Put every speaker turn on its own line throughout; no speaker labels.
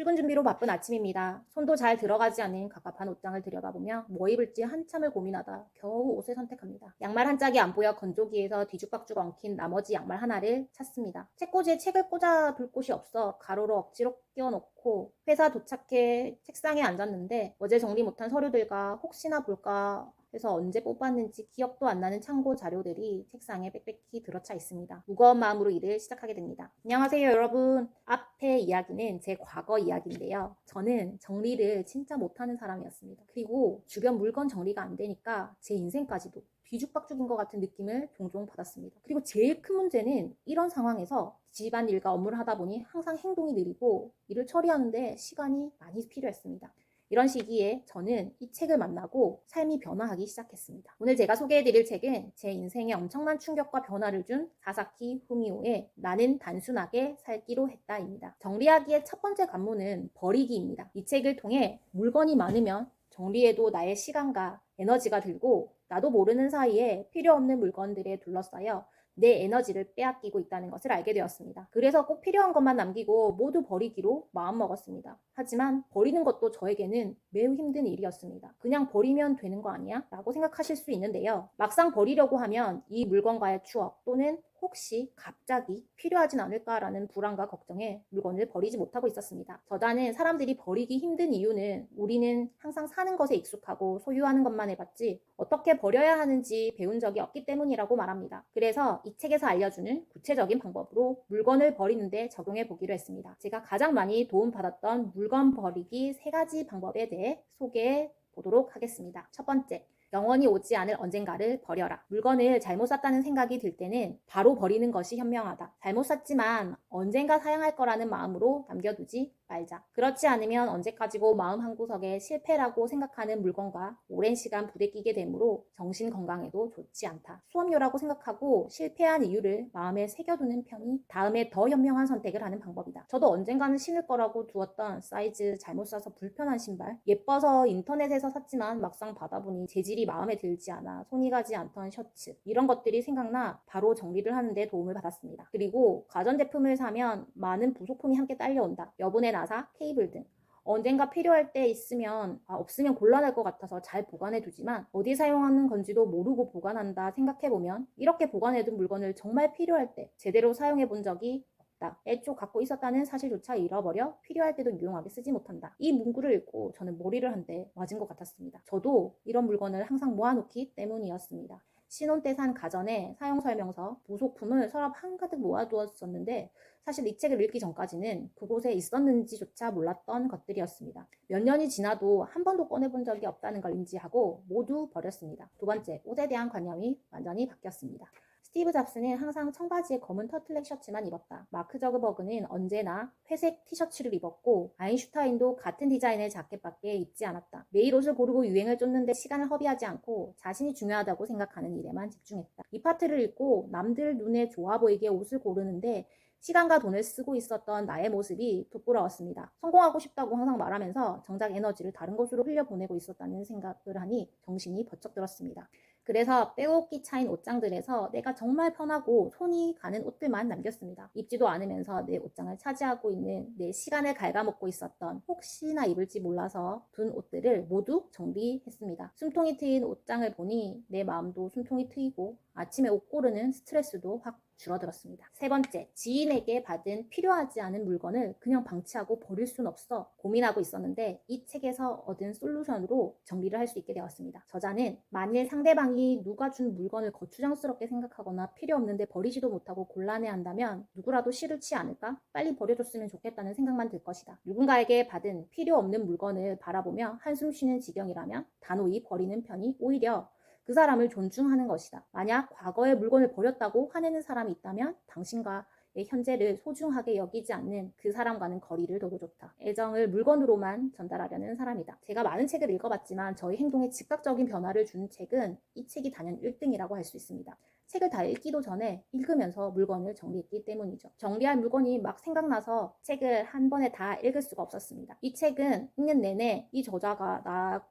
출근 준비로 바쁜 아침입니다. 손도 잘 들어가지 않는 갑갑한 옷장을 들여다보며 뭐 입을지 한참을 고민하다 겨우 옷을 선택합니다. 양말 한 짝이 안 보여 건조기에서 뒤죽박죽 엉킨 나머지 양말 하나를 찾습니다. 책꽂이에 책을 꽂아둘 곳이 없어 가로로 억지로 끼워놓고 회사 도착해 책상에 앉았는데 어제 정리 못한 서류들과 혹시나 볼까 해서 언제 뽑았는지 기억도 안 나는 참고 자료들이 책상에 빽빽히 들어차 있습니다. 무거운 마음으로 일을 시작하게 됩니다. 안녕하세요 여러분. 앞의 이야기는 제 과거 이야기인데요. 저는 정리를 진짜 못하는 사람이었습니다. 그리고 주변 물건 정리가 안 되니까 제 인생까지도 뒤죽박죽인 것 같은 느낌을 종종 받았습니다. 그리고 제일 큰 문제는 이런 상황에서 집안일과 업무를 하다 보니 항상 행동이 느리고 일을 처리하는데 시간이 많이 필요했습니다. 이런 시기에 저는 이 책을 만나고 삶이 변화하기 시작했습니다. 오늘 제가 소개해드릴 책은 제 인생에 엄청난 충격과 변화를 준 사사키 후미오의 나는 단순하게 살기로 했다입니다. 정리하기의 첫 번째 관문은 버리기입니다. 이 책을 통해 물건이 많으면 정리해도 나의 시간과 에너지가 들고 나도 모르는 사이에 필요 없는 물건들에 둘러싸여 내 에너지를 빼앗기고 있다는 것을 알게 되었습니다. 그래서 꼭 필요한 것만 남기고 모두 버리기로 마음먹었습니다. 하지만 버리는 것도 저에게는 매우 힘든 일이었습니다. 그냥 버리면 되는 거 아니야? 라고 생각하실 수 있는데요. 막상 버리려고 하면 이 물건과의 추억 또는 혹시 갑자기 필요하진 않을까라는 불안과 걱정에 물건을 버리지 못하고 있었습니다. 저자는 사람들이 버리기 힘든 이유는 우리는 항상 사는 것에 익숙하고 소유하는 것만 해봤지 어떻게 버려야 하는지 배운 적이 없기 때문이라고 말합니다. 그래서 이 책에서 알려주는 구체적인 방법으로 물건을 버리는데 적용해 보기로 했습니다. 제가 가장 많이 도움받았던 물건 버리기 3가지 방법에 대해 소개해 보도록 하겠습니다. 첫 번째, 영원히 오지 않을 언젠가를 버려라. 물건을 잘못 샀다는 생각이 들 때는 바로 버리는 것이 현명하다. 잘못 샀지만 언젠가 사용할 거라는 마음으로 남겨두지 말자. 그렇지 않으면 언제까지고 마음 한구석에 실패라고 생각하는 물건과 오랜 시간 부대끼게 되므로 정신 건강에도 좋지 않다. 수업료라고 생각하고 실패한 이유를 마음에 새겨두는 편이 다음에 더 현명한 선택을 하는 방법이다. 저도 언젠가는 신을 거라고 두었던 사이즈 잘못 사서 불편한 신발, 예뻐서 인터넷에서 샀지만 막상 받아보니 재질이 마음에 들지 않아 손이 가지 않던 셔츠, 이런 것들이 생각나 바로 정리를 하는데 도움을 받았습니다. 그리고 가전제품을 사면 많은 부속품이 함께 딸려온다. 여분의 나사, 케이블 등 언젠가 필요할 때 있으면 없으면 곤란할 것 같아서 잘 보관해 두지만 어디 사용하는 건지도 모르고 보관한다 생각해보면 이렇게 보관해둔 물건을 정말 필요할 때 제대로 사용해 본 적이 없다. 애초 갖고 있었다는 사실조차 잃어버려 필요할 때도 유용하게 쓰지 못한다. 이 문구를 읽고 저는 머리를 한 대 맞은 것 같았습니다. 저도 이런 물건을 항상 모아놓기 때문이었습니다. 신혼 때 산 가전에 사용설명서, 부속품을 서랍 한가득 모아두었었는데 사실 이 책을 읽기 전까지는 그곳에 있었는지조차 몰랐던 것들이었습니다. 몇 년이 지나도 한 번도 꺼내본 적이 없다는 걸 인지하고 모두 버렸습니다. 두 번째, 옷에 대한 관념이 완전히 바뀌었습니다. 스티브 잡스는 항상 청바지에 검은 터틀넥 셔츠만 입었다. 마크 저그버그는 언제나 회색 티셔츠를 입었고 아인슈타인도 같은 디자인의 자켓밖에 입지 않았다. 매일 옷을 고르고 유행을 쫓는데 시간을 허비하지 않고 자신이 중요하다고 생각하는 일에만 집중했다. 이 파트를 읽고 남들 눈에 좋아 보이게 옷을 고르는데 시간과 돈을 쓰고 있었던 나의 모습이 부끄러웠습니다. 성공하고 싶다고 항상 말하면서 정작 에너지를 다른 곳으로 흘려보내고 있었다는 생각을 하니 정신이 번쩍 들었습니다. 그래서 빼곡히 차인 옷장들에서 내가 정말 편하고 손이 가는 옷들만 남겼습니다. 입지도 않으면서 내 옷장을 차지하고 있는 내 시간을 갉아먹고 있었던 혹시나 입을지 몰라서 둔 옷들을 모두 정리했습니다. 숨통이 트인 옷장을 보니 내 마음도 숨통이 트이고 아침에 옷 고르는 스트레스도 확 줄어들었습니다. 세 번째, 지인에게 받은 필요하지 않은 물건을 그냥 방치하고 버릴 순 없어 고민하고 있었는데 이 책에서 얻은 솔루션으로 정리를 할 수 있게 되었습니다. 저자는 만일 상대방이 누가 준 물건을 거추장스럽게 생각하거나 필요 없는데 버리지도 못하고 곤란해한다면 누구라도 싫지 않을까? 빨리 버려줬으면 좋겠다는 생각만 들 것이다. 누군가에게 받은 필요 없는 물건을 바라보며 한숨 쉬는 지경이라면 단호히 버리는 편이 오히려 그 사람을 존중하는 것이다. 만약 과거의 물건을 버렸다고 화내는 사람이 있다면 당신과의 현재를 소중하게 여기지 않는 그 사람과는 거리를 둬도 좋다. 애정을 물건으로만 전달하려는 사람이다. 제가 많은 책을 읽어봤지만 저희 행동에 즉각적인 변화를 주는 책은 이 책이 단연 1등이라고 할 수 있습니다. 책을 다 읽기도 전에 읽으면서 물건을 정리했기 때문이죠. 정리할 물건이 막 생각나서 책을 한 번에 다 읽을 수가 없었습니다. 이 책은 읽는 내내 이 저자가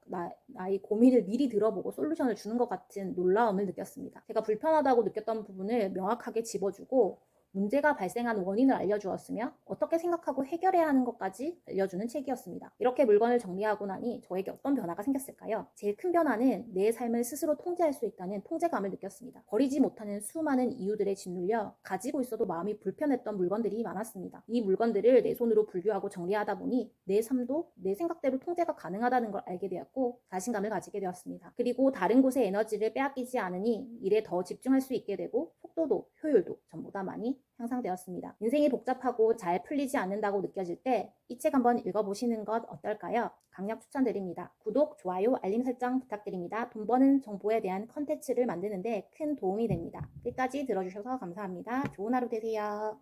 나의 고민을 미리 들어보고 솔루션을 주는 것 같은 놀라움을 느꼈습니다. 제가 불편하다고 느꼈던 부분을 명확하게 짚어주고 문제가 발생한 원인을 알려주었으며 어떻게 생각하고 해결해야 하는 것까지 알려주는 책이었습니다. 이렇게 물건을 정리하고 나니 저에게 어떤 변화가 생겼을까요? 제일 큰 변화는 내 삶을 스스로 통제할 수 있다는 통제감을 느꼈습니다. 버리지 못하는 수많은 이유들에 짓눌려 가지고 있어도 마음이 불편했던 물건들이 많았습니다. 이 물건들을 내 손으로 분류하고 정리하다 보니 내 삶도 내 생각대로 통제가 가능하다는 걸 알게 되었고 자신감을 가지게 되었습니다. 그리고 다른 곳의 에너지를 빼앗기지 않으니 일에 더 집중할 수 있게 되고 속도도 효율도 전보다 많이 향상되었습니다. 인생이 복잡하고 잘 풀리지 않는다고 느껴질 때 이 책 한번 읽어보시는 것 어떨까요? 강력 추천드립니다. 구독, 좋아요, 알림 설정 부탁드립니다. 돈 버는 정보에 대한 컨텐츠를 만드는데 큰 도움이 됩니다. 끝까지 들어주셔서 감사합니다. 좋은 하루 되세요.